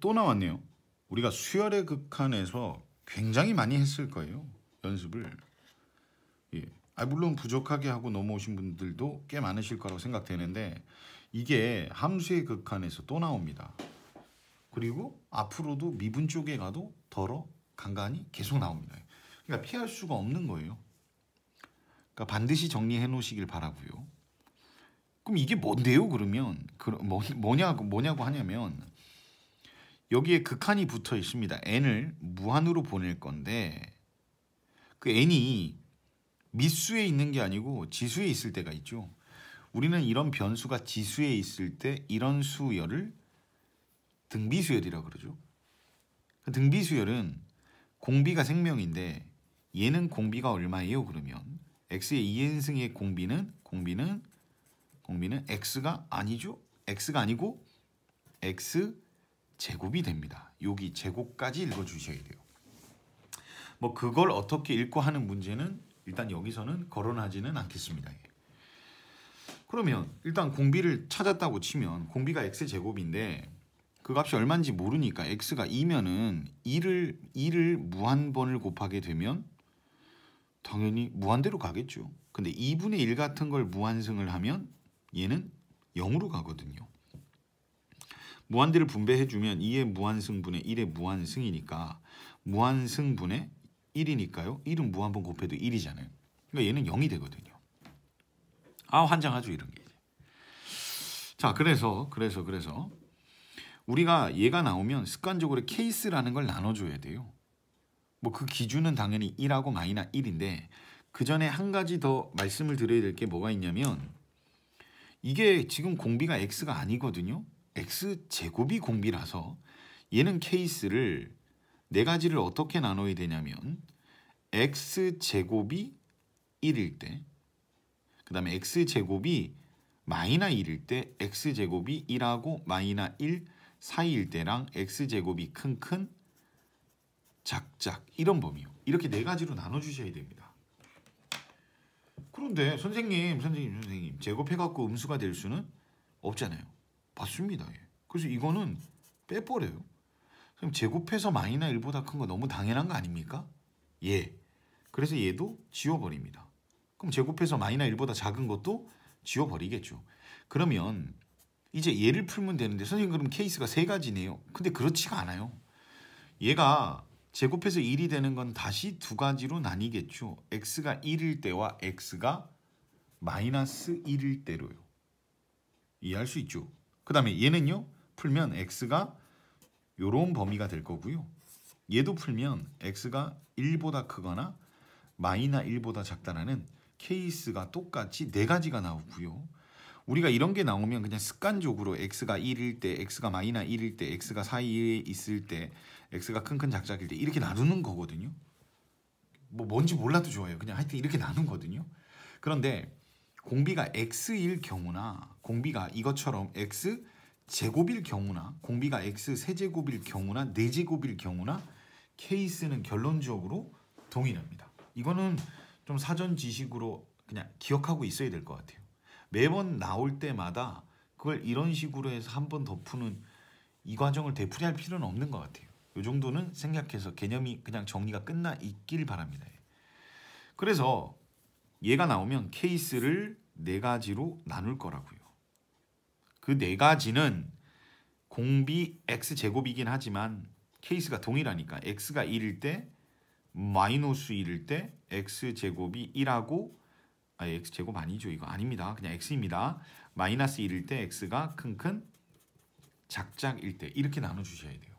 또 나왔네요. 우리가 수열의 극한에서 굉장히 많이 했을 거예요. 연습을. 예. 물론 부족하게 하고 넘어오신 분들도 꽤 많으실 거라고 생각되는데 이게 함수의 극한에서 또 나옵니다. 그리고 앞으로도 미분 쪽에 가도 덜어 간간히 계속 나옵니다. 그러니까 피할 수가 없는 거예요. 그러니까 반드시 정리해 놓으시길 바라고요. 그럼 이게 뭔데요? 그러면 뭐냐고 하냐면 여기에 극한이 붙어 있습니다. n을 무한으로 보낼 건데 그 n이 미수에 있는 게 아니고 지수에 있을 때가 있죠. 우리는 이런 변수가 지수에 있을 때 이런 수열을 등비수열이라고 그러죠. 그 등비수열은 공비가 생명인데 얘는 공비가 얼마예요? 그러면 x의 2n승의 공비는 x가 아니죠. x가 아니고 x 제곱이 됩니다. 여기 제곱까지 읽어주셔야 돼요. 뭐 그걸 어떻게 읽고 하는 문제는 일단 여기서는 거론하지는 않겠습니다. 그러면 일단 공비를 찾았다고 치면 공비가 x제곱인데 그 값이 얼마인지 모르니까 x가 2면은 2를 무한번을 곱하게 되면 당연히 무한대로 가겠죠. 근데 2분의 1 같은 걸 무한승을 하면 얘는 0으로 가거든요. 무한대를 분배해주면 2의 무한승분의 1의 무한승이니까 무한승분의 1이니까요. 1은 무한번 곱해도 1이잖아요. 그러니까 얘는 0이 되거든요. 환장하죠 이런 게. 자, 그래서 우리가 얘가 나오면 습관적으로 케이스라는 걸 나눠줘야 돼요. 뭐 그 기준은 당연히 1하고 마이너스 1인데 그 전에 한 가지 더 말씀을 드려야 될 게 뭐가 있냐면 이게 지금 공비가 x가 아니거든요. x제곱이 공비라서 얘는 케이스를 네 가지를 어떻게 나눠야 되냐면 x제곱이 1일 때 그 다음에 x제곱이 마이너스 1일 때 x제곱이 1하고 마이너스 1 사이일 때랑 x제곱이 큰 작작 이런 범위요. 이렇게 네 가지로 나눠주셔야 됩니다. 그런데 선생님 제곱해갖고 음수가 될 수는 없잖아요. 맞습니다. 그래서 이거는 빼버려요. 그럼 제곱해서 마이너스 1보다 큰 거 너무 당연한 거 아닙니까? 예. 그래서 얘도 지워버립니다. 그럼 제곱해서 마이너스 1보다 작은 것도 지워버리겠죠. 그러면 이제 얘를 풀면 되는데 선생님 그럼 케이스가 세 가지네요. 근데 그렇지가 않아요. 얘가 제곱해서 1이 되는 건 다시 두 가지로 나뉘겠죠. x가 1일 때와 x가 마이너스 1일 때로요. 이해할 수 있죠. 그 다음에 얘는요. 풀면 x가 요런 범위가 될 거고요. 얘도 풀면 x가 1보다 크거나 마이너스 1보다 작다라는 케이스가 똑같이 네 가지가 나오고요. 우리가 이런 게 나오면 그냥 습관적으로 x가 1일 때, x가 마이너스 1일 때, x가 사이에 있을 때, x가 큰 작작일 때 이렇게 나누는 거거든요. 뭐 뭔지 몰라도 좋아요. 그냥 하여튼 이렇게 나누거든요. 그런데 공비가 x일 경우나 공비가 이것처럼 x 제곱일 경우나 공비가 x 세제곱일 경우나 4제곱일 경우나 케이스는 결론적으로 동일합니다. 이거는 좀 사전 지식으로 그냥 기억하고 있어야 될 것 같아요. 매번 나올 때마다 그걸 이런 식으로 해서 한 번 더 푸는 이 과정을 되풀이할 필요는 없는 것 같아요. 이 정도는 생각해서 개념이 그냥 정리가 끝나 있길 바랍니다. 그래서 얘가 나오면 케이스를 네 가지로 나눌 거라고요. 그 네 가지는 공비 x제곱이긴 하지만 케이스가 동일하니까 x가 1일 때 마이너스 1일 때 x제곱이 1하고 x제곱 아니죠. 이거 아닙니다. 그냥 x입니다. 마이너스 1일 때 x가 큰 작작일 때 이렇게 나눠주셔야 돼요.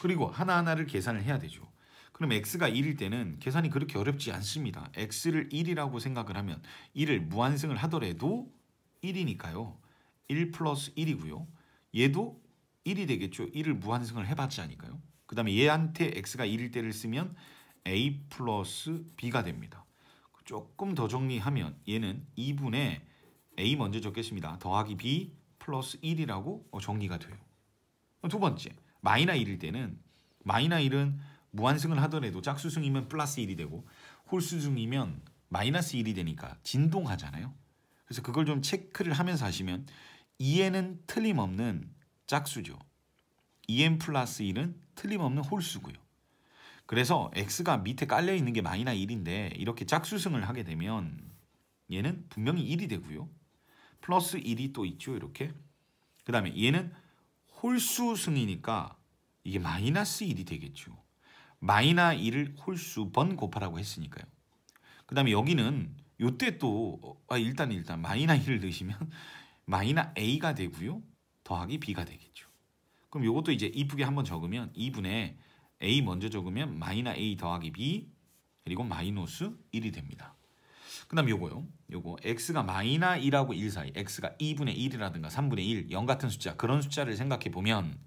그리고 하나하나를 계산을 해야 되죠. 그럼 x가 1일 때는 계산이 그렇게 어렵지 않습니다. x를 1이라고 생각을 하면 1을 무한승을 하더라도 1이니까요. 1 플러스 1이고요. 얘도 1이 되겠죠. 1을 무한승을 해봤자니까요. 그 다음에 얘한테 x가 1일 때를 쓰면 a 플러스 b가 됩니다. 조금 더 정리하면 얘는 2분의 a 먼저 적겠습니다. 더하기 b 플러스 1이라고 정리가 돼요. 두 번째, 마이너스 1일 때는 마이너스 1은 무한승을 하더라도 짝수승이면 플러스 1이 되고 홀수승이면 마이너스 1이 되니까 진동하잖아요. 그래서 그걸 좀 체크를 하면서 하시면 2에는 틀림없는 짝수죠. 2n 플러스 1은 틀림없는 홀수고요. 그래서 x가 밑에 깔려 있는 게 마이너스 1인데 이렇게 짝수승을 하게 되면 얘는 분명히 1이 되고요. 플러스 1이 또 있죠. 이렇게. 그 다음에 얘는 홀수승이니까 이게 마이너스 1이 되겠죠. 마이너스 1을 홀수번 곱하라고 했으니까요. 그 다음에 여기는 요때 또 일단 마이너스 1을 넣으시면 마이너스 a가 되고요. 더하기 b가 되겠죠. 그럼 요것도 이제 이쁘게 한번 적으면 2분의 a 먼저 적으면 마이너스 a 더하기 b 그리고 마이너스 1이 됩니다. 그 다음 요거요. 요거 x가 마이너스 1하고 1 사이 x가 2분의 1이라든가 3분의 1, 0 같은 숫자 그런 숫자를 생각해 보면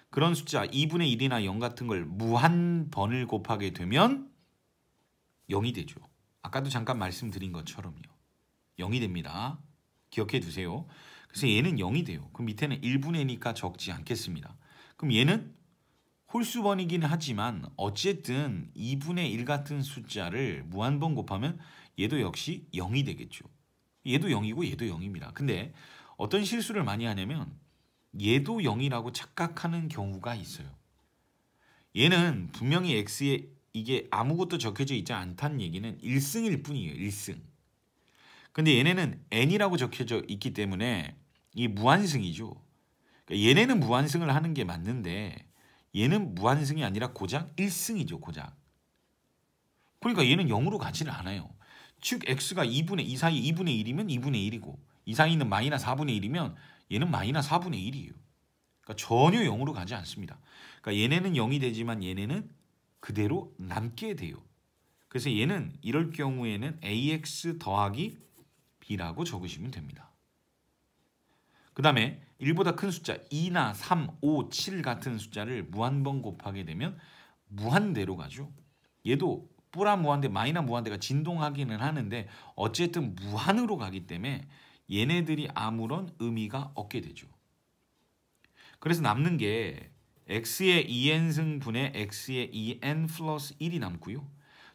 그런 숫자 2분의 1이나 0 같은 걸 무한번을 곱하게 되면 0이 되죠. 아까도 잠깐 말씀드린 것처럼요. 0이 됩니다. 기억해 두세요. 그래서 얘는 0이 돼요. 그럼 밑에는 1분의 1이니까 적지 않겠습니다. 그럼 얘는 홀수번이긴 하지만 어쨌든 2분의 1 같은 숫자를 무한번 곱하면 얘도 역시 0이 되겠죠. 얘도 0이고 얘도 0입니다. 근데 어떤 실수를 많이 하냐면 얘도 0이라고 착각하는 경우가 있어요. 얘는 분명히 x에 이게 아무것도 적혀져 있지 않다는 얘기는 1승일 뿐이에요. 1승. 근데 얘네는 n이라고 적혀져 있기 때문에 이 무한승이죠. 그러니까 얘네는 무한승을 하는 게 맞는데 얘는 무한승이 아니라 고작 1승이죠. 고작. 그러니까 얘는 0으로 가지를 않아요. 즉 x가 2분의 2 사이 2분의 1이면 2분의 1이고 이 사이는 마이너스 4분의 1이면 얘는 마이너스 4분의 1이에요. 그러니까 전혀 0으로 가지 않습니다. 그러니까 얘네는 0이 되지만 얘네는 그대로 남게 돼요. 그래서 얘는 이럴 경우에는 ax 더하기 b라고 적으시면 됩니다. 그 다음에 1보다 큰 숫자 2나 3, 5, 7 같은 숫자를 무한번 곱하게 되면 무한대로 가죠. 얘도 뿌라 무한대, 마이너 무한대가 진동하기는 하는데 어쨌든 무한으로 가기 때문에 얘네들이 아무런 의미가 없게 되죠. 그래서 남는 게 x의 2n승분의 x의 2n 플러스 1이 남고요.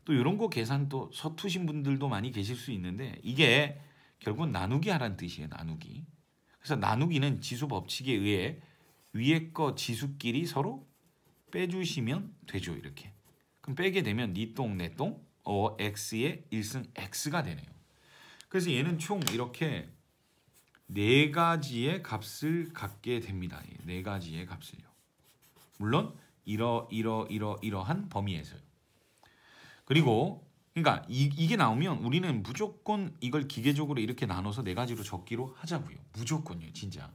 또 이런 거 계산 또 서투신 분들도 많이 계실 수 있는데 이게 결국은 나누기 하라는 뜻이에요. 나누기. 그래서 나누기는 지수 법칙에 의해 위에 거 지수끼리 서로 빼주시면 되죠. 이렇게. 그럼 빼게 되면 니 똥 내 똥 x의 1승 x가 되네요. 그래서 얘는 총 이렇게 네 가지의 값을 갖게 됩니다. 네 가지의 값을요. 물론 이러한 범위에서요. 그리고 그러니까 이게 나오면 우리는 무조건 이걸 기계적으로 이렇게 나눠서 네 가지로 적기로 하자고요. 무조건요, 진짜.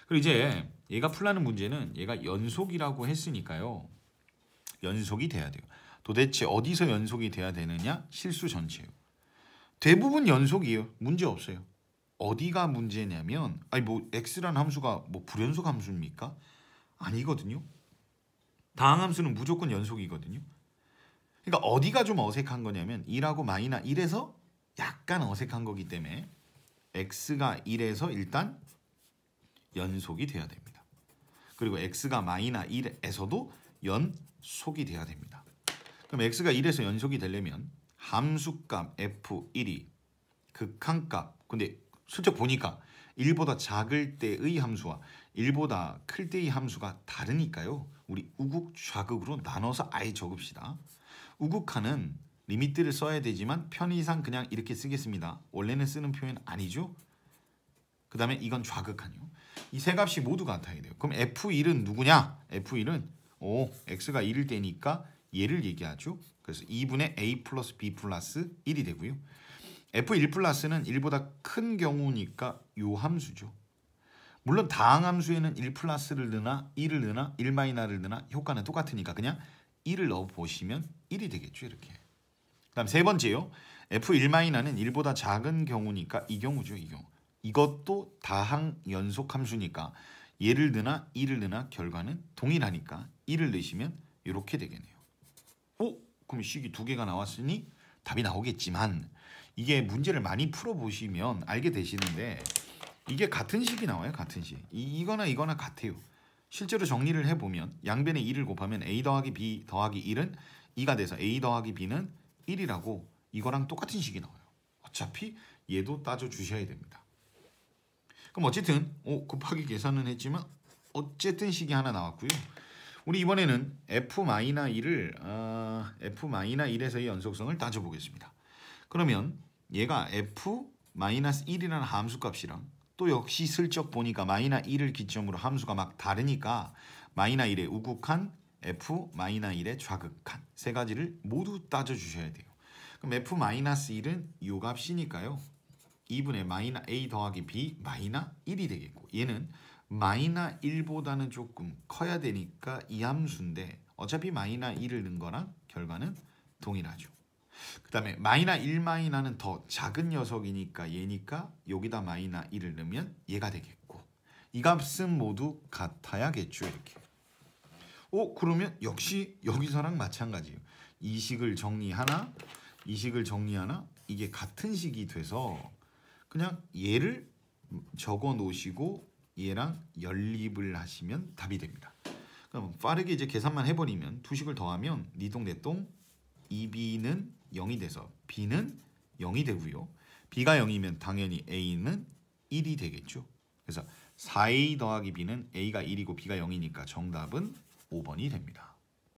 그리고 이제 얘가 풀라는 문제는 얘가 연속이라고 했으니까요. 연속이 돼야 돼요. 도대체 어디서 연속이 돼야 되느냐? 실수 전체요. 대부분 연속이에요. 문제 없어요. 어디가 문제냐면 뭐 x라는 함수가 뭐 불연속 함수입니까? 아니거든요. 다항함수는 무조건 연속이거든요. 그러니까 어디가 좀 어색한 거냐면 1하고 마이너스 1에서 약간 어색한 거기 때문에 x가 1에서 일단 연속이 돼야 됩니다. 그리고 x가 마이너스 1에서도 연속이 돼야 됩니다. 그럼 x가 1에서 연속이 되려면 함수값 f1이 극한값 근데 슬쩍 보니까 1보다 작을 때의 함수와 1보다 클 때의 함수가 다르니까요. 우리 우극 좌극으로 나눠서 아예 적읍시다. 우극한은 리미트를 써야 되지만 편의상 그냥 이렇게 쓰겠습니다. 원래는 쓰는 표현 아니죠. 그 다음에 이건 좌극한이요. 이 세 값이 모두 같아야 돼요. 그럼 F1은 누구냐? F1은 x가 1일 때니까 얘를 얘기하죠. 그래서 2분의 a 플러스 b 플러스 1이 되고요. F1 플러스는 1보다 큰 경우니까 요 함수죠. 물론 다항함수에는 1 플러스를 넣으나 1을 넣으나 1 마이너를 넣으나 효과는 똑같으니까 그냥 1을 넣어보시면 1이 되겠죠. 이렇게. 그 다음 세 번째요. F1 마이너는 1보다 작은 경우니까 이 경우죠. 이 경우. 이것도 다항 연속 함수니까 얘를 넣으나 1을 넣으나 결과는 동일하니까 1을 넣으시면 이렇게 되겠네요. 그럼 식이 두 개가 나왔으니 답이 나오겠지만 이게 문제를 많이 풀어보시면 알게 되시는데 이게 같은 식이 나와요. 같은 식. 이거나 이거나 같아요. 실제로 정리를 해보면 양변에 2를 곱하면 a 더하기 b 더하기 1은 2가 돼서 a 더하기 b는 1이라고 이거랑 똑같은 식이 나와요. 어차피 얘도 따져주셔야 됩니다. 그럼 어쨌든 곱하기 계산은 했지만 어쨌든 식이 하나 나왔고요. 우리 이번에는 f-1을 f-1에서의 연속성을 따져보겠습니다. 그러면 얘가 f-1이라는 함수값이랑 또 역시 슬쩍 보니까 -1을 기점으로 함수가 막 다르니까 -1의 우극한 f-1의 좌극한 세 가지를 모두 따져주셔야 돼요. 그럼 f-1은 이 값이니까요. 2분의 -a 더하기 b -1이 되겠고 얘는 -1보다는 조금 커야 되니까 이 함수인데 어차피 -1을 넣은 거랑 결과는 동일하죠. 그 다음에 -1는 더 작은 녀석이니까 얘니까 여기다 -1을 넣으면 얘가 되겠고 이 값은 모두 같아야겠죠. 이렇게. 그러면 역시 여기서랑 마찬가지예요. 이 식을 정리하나 이 식을 정리하나 이게 같은 식이 돼서 그냥 얘를 적어 놓으시고 얘랑 연립을 하시면 답이 됩니다. 그럼 빠르게 이제 계산만 해버리면 두 식을 더하면 니똥내똥 2b는 0이 돼서 b는 0이 되고요. b가 0이면 당연히 a는 1이 되겠죠. 그래서 4a 더하기 b는 a가 1이고 b가 0이니까 정답은 5번이 됩니다.